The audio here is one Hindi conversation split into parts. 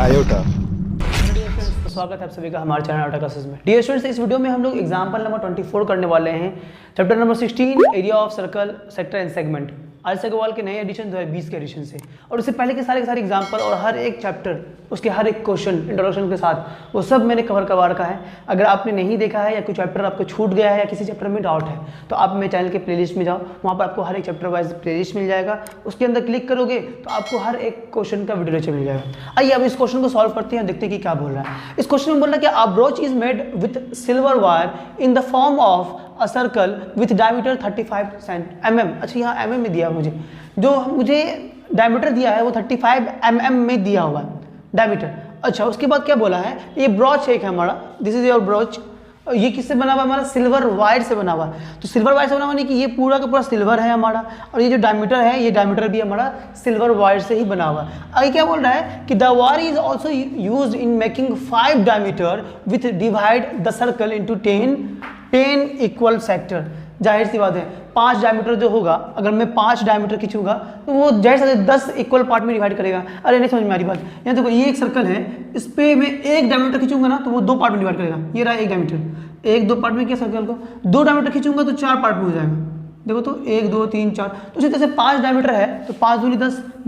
आयोटा। स्वागत है आप सभी का हमारे चैनल आयोटा क्लासेस में। डियर स्टूडेंट्स, इस वीडियो में हम लोग एग्जांपल नंबर 24 करने वाले हैं। Chapter number 16 area of circle sector and segment. Aditya Agarwal के नए एडिशन 2020 के एडिशन से, और उससे पहले के सारे एग्जांपल और हर एक चैप्टर उसके हर एक क्वेश्चन इंट्रोडक्शन के साथ वो सब मैंने कवर करवा रखा है। अगर आपने नहीं देखा है या कोई चैप्टर आपको छूट गया है या किसी चैप्टर में डाउट है तो आप मेरे चैनल के प्लेलिस्ट में जाओ, वहाँ पर आपको हर एक चैप्टर वाइज प्लेलिस्ट मिल जाएगा। उसके अंदर क्लिक करोगे तो आपको हर एक क्वेश्चन का वीडियो लेक्चर मिल जाएगा। आइए अब इस क्वेश्चन को सॉल्व करते हैं, देखते हैं कि क्या बोल रहा है। इस क्वेश्चन में बोल रहा है कि a brooch is made with silver wire in the form of a circle with diameter 35 mm। अच्छा, यहाँ mm में दिया मुझे, जो मुझे डायमीटर दिया है वो 35 mm में दिया हुआ है डायमीटर। अच्छा, उसके बाद क्या बोला है, ये ब्रोच एक है हमारा, दिस इज योर ब्रोच। ये किससे बना हुआ है, हमारा सिल्वर वायर से बना हुआ है। तो सिल्वर वायर से बना हुआ नहीं कि ये पूरा का पूरा सिल्वर है हमारा, और ये जो डायमीटर है ये डायमीटर भी हमारा सिल्वर वायर से ही बना हुआ है। आगे क्या बोल रहा है कि the wire is also use in making 5 diameter with divide the circle into 10 equal sector. जाहिर सी बात है 5 डायमीटर जो होगा, अगर मैं 5 डायमीटर खींचूंगा तो वो जाहिर सी 10 इक्वल पार्ट में डिवाइड करेगा। अरे नहीं समझ में आ रही बात, यहाँ देखो ये एक सर्कल है, इस पे मैं 1 डायमीटर खींचूंगा ना तो वो 2 पार्ट में डिवाइड करेगा। ये रहा 1 डायमीटर, 1-2 पार्ट में क्या सर्कल को 2 डायमीटर खींचूंगा तो 4 पार्ट में हो जाएगा। देखो तो 1 2 3 4, तो उसी तरह से 5 डायमीटर है तो 5 दूनी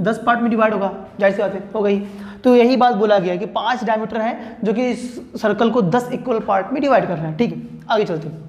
10 पार्ट में डिवाइड होगा। जाहिर सी बात है, हो गई। तो यही बात बोला गया कि 5 डायमीटर है जो कि इस सर्कल को 10 इक्वल पार्ट में डिवाइड कर रहा है। ठीक है, आगे चलते हैं।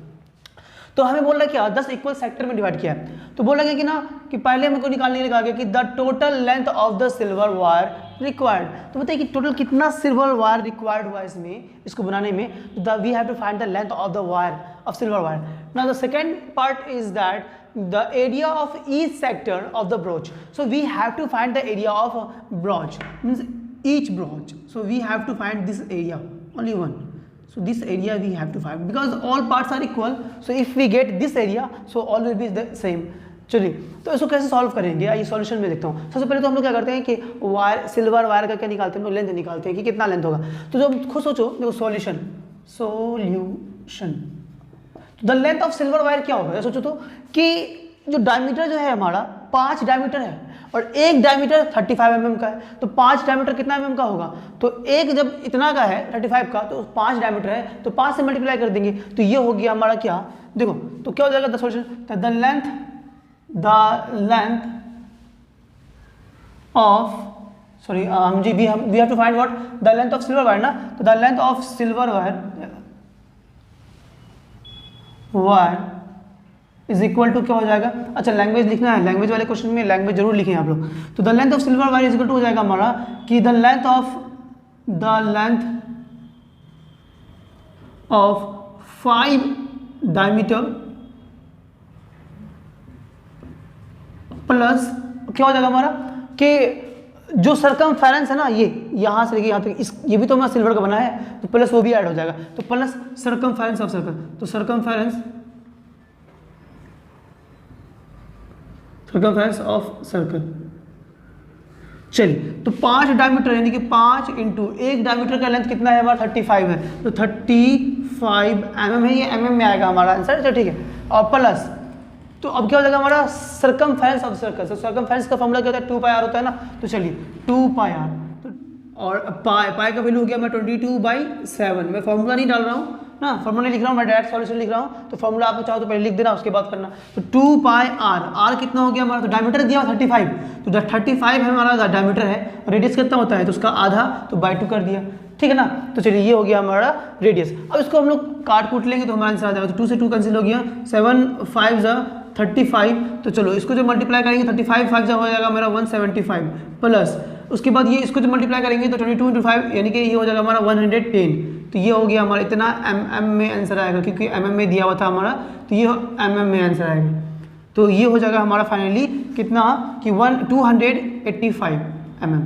तो हमें बोल रहा है क्या, 10 इक्वल सेक्टर में डिवाइड किया है। तो बोला गया कि ना कि पहले हमको निकालने के लिए कहा गया कि the total length of the silver wire required. तो बताइए कि टोटल कितना सिल्वर वायर रिक्वायर्ड हुआ इसमें, इसको बनाने में। तो we have to find the length of the wire of silver wire. Now the second part is that the area of each sector of the broach. So we have to find the area of broach, means each broach. So we have to find this area, only one. So this area we have to find because all parts are equal. So if we get this area, so all will be the same. चलिए, तो इसको कैसे सॉल्व करेंगे, आइए सॉल्यूशन में देखता हूँ। सबसे पहले तो हम लोग क्या करते हैं कि वायर, सिल्वर वायर का क्या निकालते हैं, हम लोग लेंथ निकालते हैं कि कितना लेंथ होगा। तो जो खुद सोचो, देखो solution the length of silver wire क्या होगा, सोचो तो कि जो डायमीटर जो है हमारा 5 डायमीटर है और 1 डायमीटर 35 mm का है। तो 5 डायमीटर कितना mm का होगा, तो एक जब इतना का है 35 का तो 5 डायमीटर है तो 5 से मल्टीप्लाई कर देंगे तो ये हो गया हमारा क्या, देखो तो क्या हो जाएगा the solution, the length of sorry हम जी we have to find what, the length of silver wire ना। तो the length of silver wire is equal to क्या हो जाएगा, अच्छा लैंग्वेज लिखना है, लैंग्वेज वाले क्वेश्चन में लैंग्वेज जरूर लिखें आप लोग। तो the length of silver wire is equal to हो जाएगा हमारा कि the length of 5 diameter plus क्या हो जाएगा हमारा कि जो सरकमफेरेंस है ना, ये यहाँ से लेके यहाँ तक, इस ये भी तो हमारा सिल्वर का बना है तो प्लस वो भी ऐड हो जाएगा। तो प्लस सरकमफेरेंस ऑफ सर्कल, तो सरकमफेरेंस ऑफ सर्कल। चलिए, तो 5 डायमीटर यानी कि 5 इंटू 1 डायमीटर का लेंथ कितना है हमारा 35 है, तो 35 mm है, ये mm में आएगा हमारा आंसर। चलो ठीक है, और प्लस तो अब क्या हो जाएगा हमारा सर्कमफेरेंस ऑफ सर्कल। तो सर्कमफेरेंस का फॉर्मूला क्या होता है, 2πr होता है ना। तो चलिए 2πr, तो और पाई का वैल्यू हो गया मैं 22/7। मैं फॉर्मूला नहीं डाल रहा हूँ ना, फॉर्मूला नहीं लिख रहा हूँ, मैं डायरेक्ट सॉल्यूशन लिख रहा हूँ। तो फॉर्मूला आपको चाहो तो पहले लिख देना, उसके बाद करना। तो 2πr, r कितना हो गया हमारा, तो डायमीटर दिया 35, तो 35 है हमारा डायमीटर है, रेडियस कितना होता है तो उसका आधा, तो बाई 2 कर दिया, ठीक है ना। तो चलिए ये हो गया हमारा रेडियस। अब इसको हम लोग काट कूट लेंगे तो हमारा आंसर आ जाएगा। तो 2 से 2 कैंसिल हो गया, 7 5 35। तो चलो इसको जो मल्टीप्लाई करेंगे 35 5 हो जाएगा मेरा 175, प्लस उसके बाद ये इसको जो मल्टीप्लाई करेंगे तो 22 × 5 यानी कि ये हो जाएगा हमारा 110। तो ये हो गया हमारा इतना mm में आंसर आएगा, क्योंकि mm में दिया हुआ था हमारा, तो ये mm में आंसर आएगा। तो ये हो जाएगा हमारा फाइनली कितना कि 285 mm।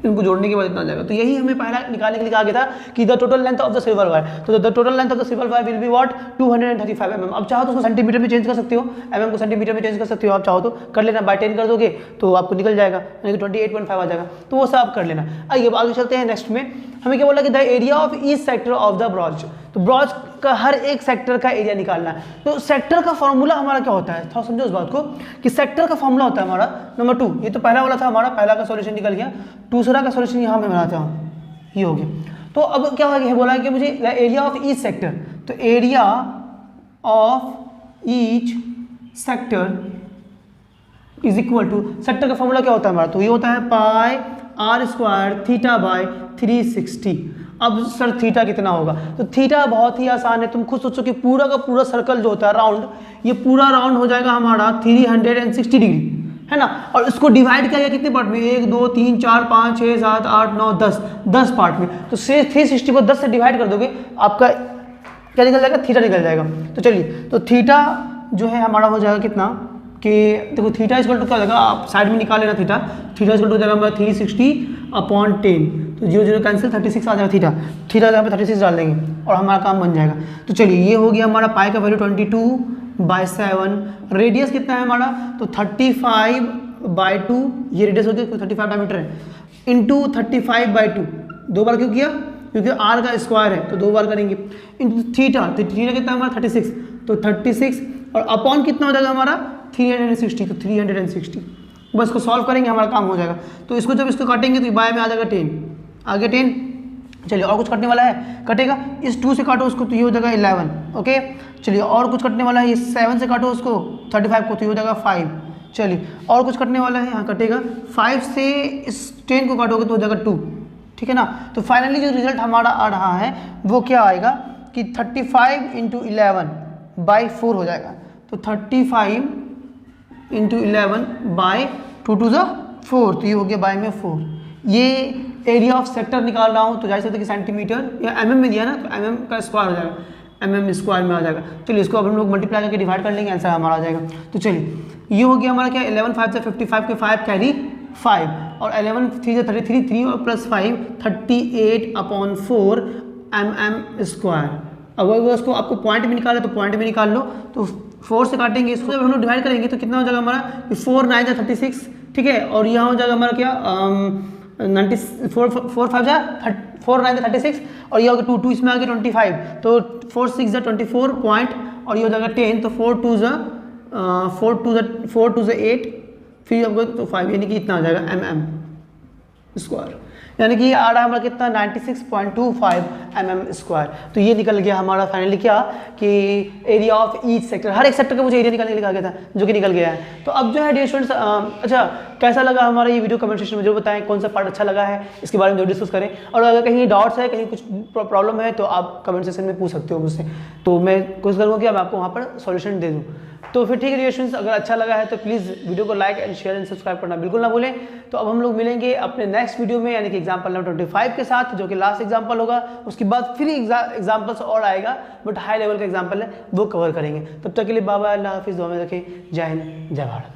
इनको जोड़ने के बाद इतना आ जाएगा। तो यही हमें पहला निकालने के लिए कहा गया था कि the total length of the silver wire. तो the total length of the silver wire will be what 235 mm। अब चाहो तो उसको सेंटीमीटर में चेंज कर सकते हो, mm को सेंटीमीटर में चेंज कर सकते हो, आप चाहो तो कर लेना, बाय 10 कर दोगे तो आपको निकल जाएगा, यानी कि 28.5 आ जाएगा। तो वो सब आप कर लेना। आइए अब आगे चलते हैं नेक्स्ट में। हमें क्या बोला कि the area of each sector of the broach. तो ब्रोच का हर एक सेक्टर का एरिया निकालना है। तो सेक्टर का फॉर्मूला हमारा क्या होता है, थोड़ा समझो इस बात को कि सेक्टर का फॉर्मूला होता है हमारा नंबर 2, ये तो पहला वाला था हमारा, पहला का सॉल्यूशन निकल गया, दूसरा का सॉल्यूशन यहाँ मैं बनाता हूँ, ये हो गया। तो अब क्या हो गया, बोला कि मुझे एरिया ऑफ ईच सेक्टर, तो area of each sector is equal to, sector का फॉर्मूला क्या होता है हमारा, तो ये होता है pi r square theta by 360। अब सर थीटा कितना होगा, तो थीटा बहुत ही आसान है, तुम खुद सोचो कि पूरा का पूरा सर्कल जो होता है राउंड, ये पूरा राउंड हो जाएगा हमारा 360 डिग्री, है ना। और इसको डिवाइड किया गया कितने पार्ट में, 1 2 3 4 5 6 7 8 9 10 पार्ट में। तो 360 को 10 से डिवाइड कर दोगे, आपका क्या निकल जाएगा, थीटा निकल जाएगा। तो चलिए, तो थीटा जो है हमारा हो जाएगा कितना कि देखो थीटा इक्वल टू क्या हो जाएगा, आप साइड में निकाल लेना थीटा इक्वल टू हो जाएगा हमारा 360/10, तो 0 0 कैंसिल, 36 आ जाएगा थीटा जहाँ पे 36 डाल देंगे और हमारा काम बन जाएगा। तो चलिए ये हो गया हमारा पाई का वैल्यू 22/7, रेडियस कितना है हमारा, तो 35/2, ये रेडियस हो गया, 35 डायमीटर है, इंटू 35/2, 2 बार क्यों किया, क्योंकि आर का स्क्वायर है तो 2 बार करेंगे, इंटू थीटा, तो थीटा कितना है हमारा 36, तो 36 और अपॉन कितना हो जाएगा हमारा 360, तो 360, बस को सॉल्व करेंगे हमारा काम हो जाएगा। तो इसको जब इसको काटेंगे तो बाय में आ जाएगा 10, आगे 10। चलिए और कुछ कटने वाला है, कटेगा, इस 2 से काटो उसको तो ये हो जाएगा 11, ओके। चलिए और कुछ कटने वाला है, ये 7 से काटो उसको 35 को तो ये हो जाएगा 5। चलिए और कुछ कटने वाला है, यहाँ कटेगा, 5 से इस 10 को काटोगे तो हो जाएगा 2, ठीक है ना। तो फाइनली जो रिजल्ट हमारा आ रहा है वो क्या आएगा कि 35 × 11/4 हो जाएगा, तो 35 × 11/2 to the 4, तो ये हो गया बाय में 4। ये एरिया ऑफ सेक्टर निकाल रहा हूँ, तो जाहिर सकते कि सेंटीमीटर या mm में दिया ना, तो mm का स्क्वायर हो जाएगा, mm स्क्वायर में आ जाएगा। चलिए इसको अब हम लोग मल्टीप्लाई करके डिवाइड कर लेंगे, आंसर हमारा आ जाएगा। तो चलिए ये हो गया हमारा क्या, 11 5 से 55 के 5 कैरी 5, और 11 3 से 33, 3 और प्लस 5 38/4 mm स्क्वायर। अगर उसको आपको पॉइंट में निकाले तो पॉइंट में निकाल लो, तो 4 से काटेंगे, इसको जब हम लोग डिवाइड करेंगे तो कितना हो जाएगा हमारा, 4 9 36, ठीक है, और यहाँ हो जाएगा हमारा क्या 4 9 36, और ये हो गया 2 इसमें आ गया 25, तो 4 6 24 पॉइंट, और ये हो जाएगा 10, तो 4 2 8, फिर आपको तो 5, यानी कि इतना आ जाएगा mm स्क्वायर, यानी कि आ रहा है हमारा कितना 96.25 mm स्क्वायर। तो ये निकल गया हमारा फाइनली क्या कि एरिया ऑफ ईच सेक्टर, हर एक सेक्टर का मुझे एरिया निकालने के लिए कहा गया था, जो कि निकल गया है। तो अब जो है डियर स्टूडेंट्स, अच्छा कैसा लगा हमारा ये वीडियो, कमेंट सेक्शन में जरूर बताएं, कौन सा पार्ट अच्छा लगा है, इसके बारे में जरूर डिस्कस करें, और अगर कहीं डाउट्स है, कहीं कुछ प्रॉब्लम है, तो आप कमेंट सेक्शन में पूछ सकते हो मुझसे, तो मैं कोशिश करूँगा कि मैं आपको वहाँ पर सॉल्यूशन दे दूँ। तो फिर ठीक है डियर स्टूडेंट्स, अगर अच्छा लगा है तो प्लीज़ वीडियो को like and share and subscribe करना बिल्कुल ना भूलें। तो अब हम लोग मिलेंगे अपने नेक्स्ट वीडियो में, यानी कि एग्जाम्पल नंबर 25 के साथ, जो कि लास्ट एग्जाम्पल होगा, उसके बाद फिर एग्जाम्पल्स और आएगा, बट हाई लेवल का एग्जाम्पल है वो कवर करेंगे। तब तक के लिए बाय बाय, अल्लाह हाफिज़, दुआ में रखें, जय हिंद जय भारत।